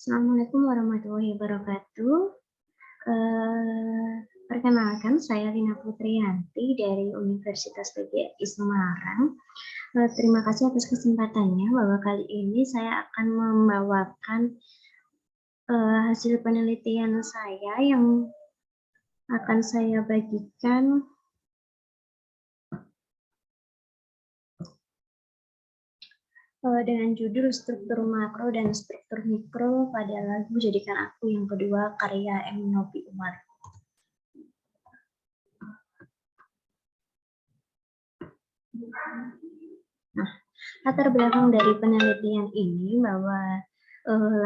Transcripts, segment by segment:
Assalamualaikum warahmatullahi wabarakatuh. Perkenalkan, saya Rina Putriyanti dari Universitas PGRI Semarang. Terima kasih atas kesempatannya bahwa kali ini saya akan membawakan hasil penelitian saya yang akan saya bagikan dengan judul struktur makro dan struktur mikro pada lagu Jadikan Aku yang kedua karya M. Novi Umar. Nah, latar belakang dari penelitian ini bahwa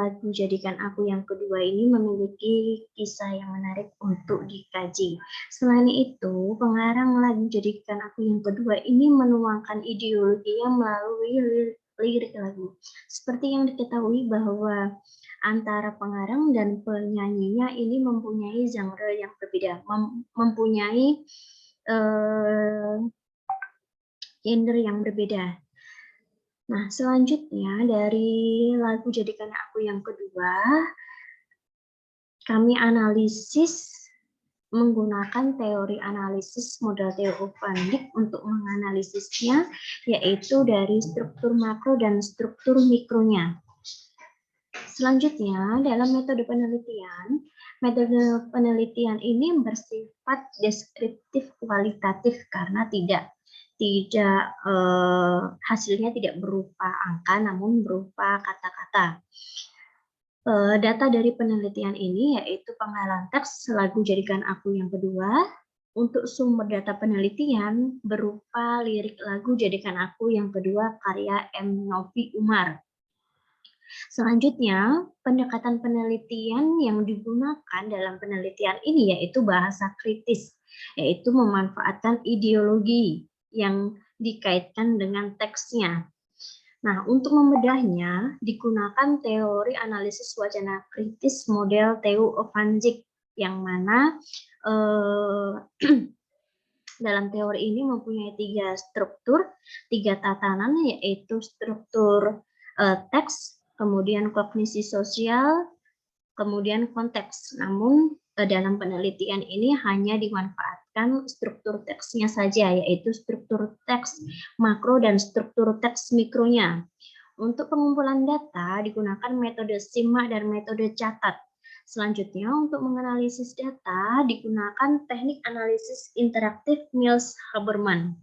lagu Jadikan Aku yang kedua ini memiliki kisah yang menarik untuk dikaji. Selain itu, pengarang lagu Jadikan Aku yang kedua ini menuangkan ideologinya melalui lirik lagu. Seperti yang diketahui bahwa antara pengarang dan penyanyinya ini mempunyai genre yang berbeda, mempunyai genre yang berbeda. Nah, selanjutnya dari lagu Jadikan Aku yang kedua, kami analisis menggunakan teori analisis model Theo van Dijk untuk menganalisisnya, yaitu dari struktur makro dan struktur mikronya. Selanjutnya, dalam metode penelitian ini bersifat deskriptif kualitatif karena hasilnya tidak berupa angka namun berupa kata-kata. Data dari penelitian ini yaitu penggalan teks lagu Jadikan Aku yang kedua. Untuk sumber data penelitian berupa lirik lagu Jadikan Aku yang kedua karya M. Novi Umar. Selanjutnya, pendekatan penelitian yang digunakan dalam penelitian ini yaitu bahasa kritis, yaitu memanfaatkan ideologi yang dikaitkan dengan teksnya. Nah, untuk membedahnya, digunakan teori analisis wacana kritis model Theo van Dijk, yang mana dalam teori ini mempunyai tiga tatanan, yaitu struktur teks, kemudian kognisi sosial, kemudian konteks. Namun dalam penelitian ini hanya dimanfaatkan struktur teksnya saja, yaitu struktur teks makro dan struktur teks mikronya. Untuk pengumpulan data digunakan metode simak dan metode catat. Selanjutnya, untuk menganalisis data digunakan teknik analisis interaktif Mills-Haberman.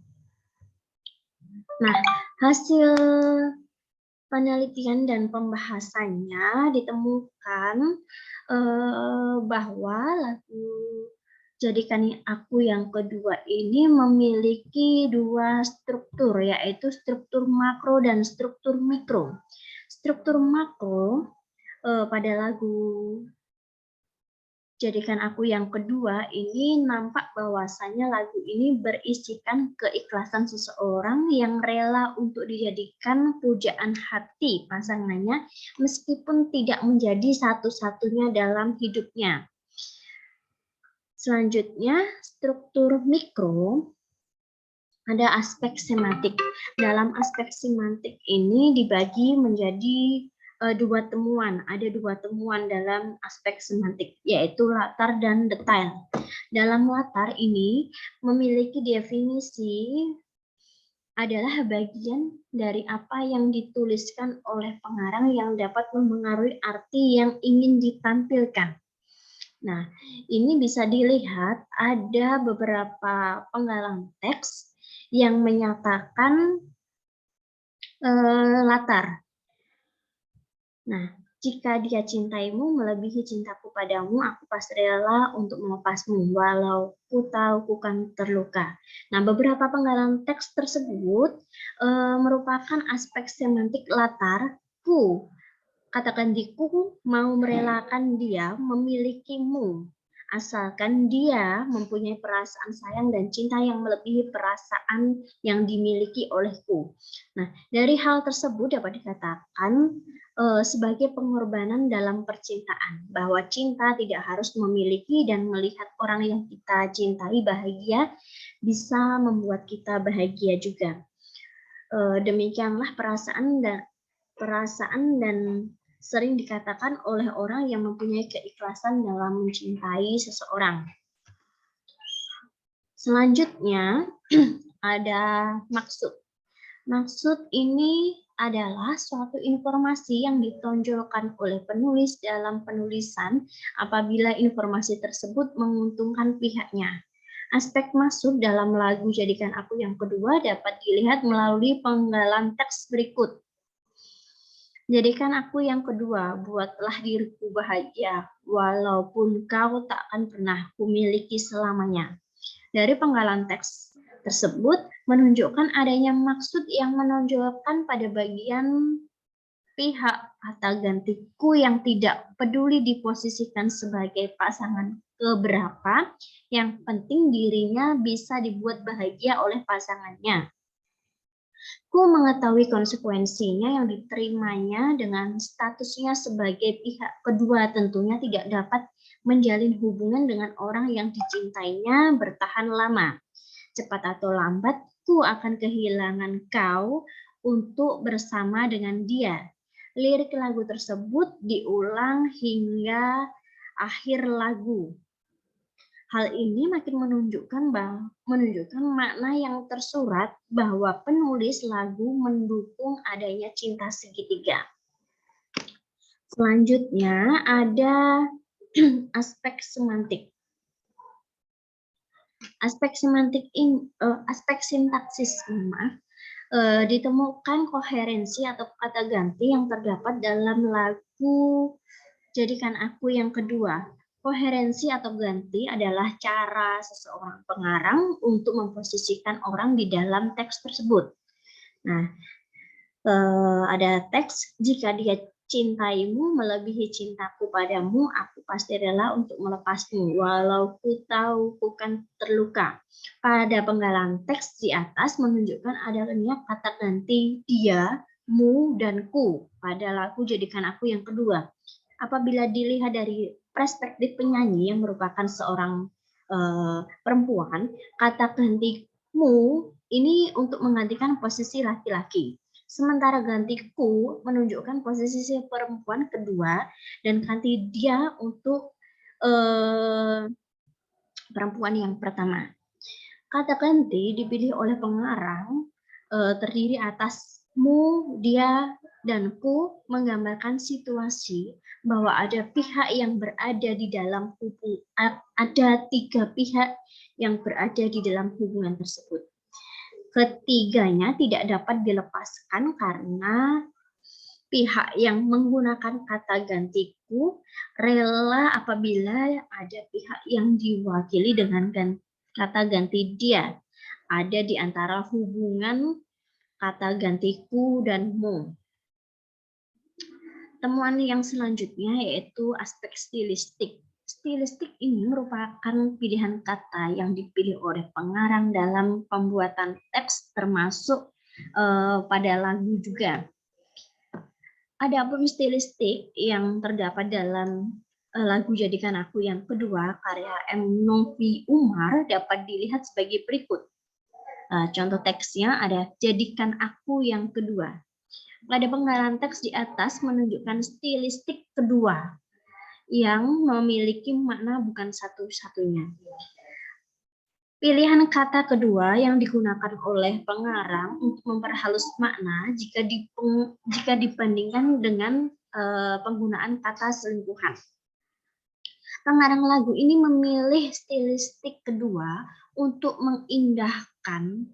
Nah, hasil penelitian dan pembahasannya ditemukan bahwa lagu Jadikan Aku yang kedua ini memiliki dua struktur, yaitu struktur makro dan struktur mikro. Struktur makro pada lagu Jadikan Aku yang kedua ini nampak bahwasanya lagu ini berisikan keikhlasan seseorang yang rela untuk dijadikan pujaan hati pasangannya meskipun tidak menjadi satu-satunya dalam hidupnya. Selanjutnya, struktur mikro ada aspek semantik. Dalam aspek semantik ini dibagi menjadi dua temuan. Ada dua temuan dalam aspek semantik, yaitu latar dan detail. Dalam latar ini memiliki definisi adalah bagian dari apa yang dituliskan oleh pengarang yang dapat mempengaruhi arti yang ingin ditampilkan. Nah, ini bisa dilihat ada beberapa penggalan teks yang menyatakan latar. Nah, jika dia cintaimu melebihi cintaku padamu, aku pasti rela untuk melepasmu, walau ku tahu ku kan terluka. Nah, beberapa penggalan teks tersebut merupakan aspek semantik latar ku. Katakan diku mau merelakan dia memilikimu, asalkan dia mempunyai perasaan sayang dan cinta yang melebihi perasaan yang dimiliki olehku. Nah, dari hal tersebut dapat dikatakan sebagai pengorbanan dalam percintaan, bahwa cinta tidak harus memiliki dan melihat orang yang kita cintai bahagia bisa membuat kita bahagia juga. Demikianlah perasaan dan sering dikatakan oleh orang yang mempunyai keikhlasan dalam mencintai seseorang. Selanjutnya ada maksud. Maksud ini adalah suatu informasi yang ditonjolkan oleh penulis dalam penulisan apabila informasi tersebut menguntungkan pihaknya. Aspek maksud dalam lagu Jadikan Aku Yang Kedua dapat dilihat melalui penggalan teks berikut. Jadikan aku yang kedua, buatlah diriku bahagia, walaupun kau tak akan pernah kumiliki selamanya. Dari penggalan teks tersebut menunjukkan adanya maksud yang menonjolkan pada bagian pihak kata gantiku yang tidak peduli diposisikan sebagai pasangan keberapa, yang penting dirinya bisa dibuat bahagia oleh pasangannya. Ku mengetahui konsekuensinya yang diterimanya dengan statusnya sebagai pihak kedua tentunya tidak dapat menjalin hubungan dengan orang yang dicintainya bertahan lama. Cepat atau lambat, ku akan kehilangan kau untuk bersama dengan dia. Lirik lagu tersebut diulang hingga akhir lagu. Hal ini makin menunjukkan makna yang tersurat bahwa penulis lagu mendukung adanya cinta segitiga. Selanjutnya ada aspek semantik. Aspek sintaksis, ditemukan koherensi atau kata ganti yang terdapat dalam lagu Jadikan Aku Yang Kedua. Koherensi atau ganti adalah cara seseorang pengarang untuk memposisikan orang di dalam teks tersebut. Nah, ada teks, jika dia cintaimu melebihi cintaku padamu, aku pasti rela untuk melepasmu, walau ku tahu ku kan terluka. Pada penggalan teks di atas menunjukkan adanya kata ganti dia, mu, dan ku pada lagu Jadikan Aku Yang Kedua. Apabila dilihat dari perspektif penyanyi yang merupakan seorang perempuan, kata ganti mu ini untuk menggantikan posisi laki-laki. Sementara gantiku menunjukkan posisi si perempuan kedua dan ganti dia untuk perempuan yang pertama. Kata ganti dipilih oleh pengarang terdiri atas mu, dia, dan ku menggambarkan situasi bahwa ada pihak yang berada di dalam ada tiga pihak yang berada di dalam hubungan tersebut. Ketiganya tidak dapat dilepaskan karena pihak yang menggunakan kata gantiku rela apabila ada pihak yang diwakili dengan kata ganti dia. Ada di antara hubungan kata gantiku dan mu. Temuan yang selanjutnya yaitu aspek stilistik. Stilistik ini merupakan pilihan kata yang dipilih oleh pengarang dalam pembuatan teks termasuk pada lagu juga. Adapun stilistik yang terdapat dalam lagu Jadikan Aku Yang Kedua karya M. Novi Umar dapat dilihat sebagai berikut. Contoh teksnya ada Jadikan Aku Yang Kedua. Pada penggalan teks di atas menunjukkan stilistik kedua yang memiliki makna bukan satu-satunya. Pilihan kata kedua yang digunakan oleh pengarang untuk memperhalus makna jika dibandingkan dengan penggunaan kata selingkuhan. Pengarang lagu ini memilih stilistik kedua untuk mengindahkan,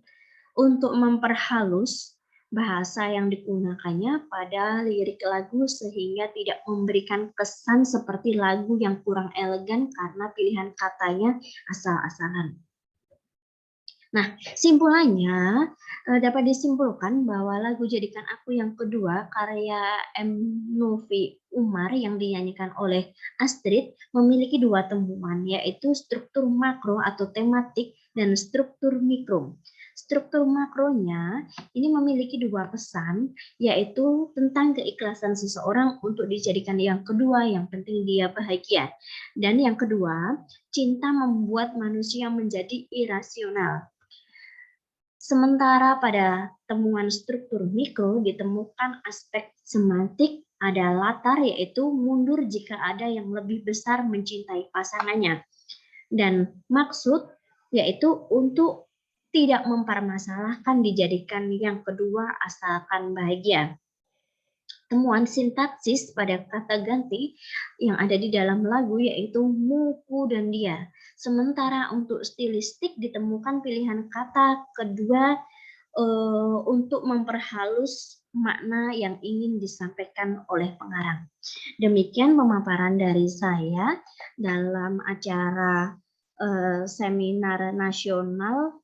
untuk memperhalus bahasa yang digunakannya pada lirik lagu sehingga tidak memberikan kesan seperti lagu yang kurang elegan karena pilihan katanya asal-asalan. Nah, simpulannya dapat disimpulkan bahwa lagu Jadikan Aku Yang Kedua karya M. Novi Umar yang dinyanyikan oleh Astrid memiliki dua temuan, yaitu struktur makro atau tematik dan struktur mikro. Struktur makronya ini memiliki dua pesan, yaitu tentang keikhlasan seseorang untuk dijadikan yang kedua, yang penting dia bahagia. Dan yang kedua, cinta membuat manusia menjadi irasional. Sementara pada temuan struktur mikro ditemukan aspek semantik ada latar, yaitu mundur jika ada yang lebih besar mencintai pasangannya. Dan maksud yaitu untuk tidak mempermasalahkan, dijadikan yang kedua asalkan bahagia. Temuan sintaksis pada kata ganti yang ada di dalam lagu yaitu muku dan dia. Sementara untuk stilistik ditemukan pilihan kata kedua untuk memperhalus makna yang ingin disampaikan oleh pengarang. Demikian pemaparan dari saya dalam acara seminar nasional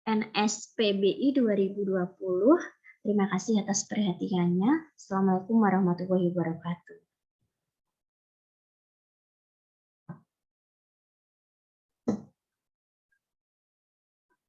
NSPBI 2020. Terima kasih atas perhatiannya. Assalamualaikum warahmatullahi wabarakatuh.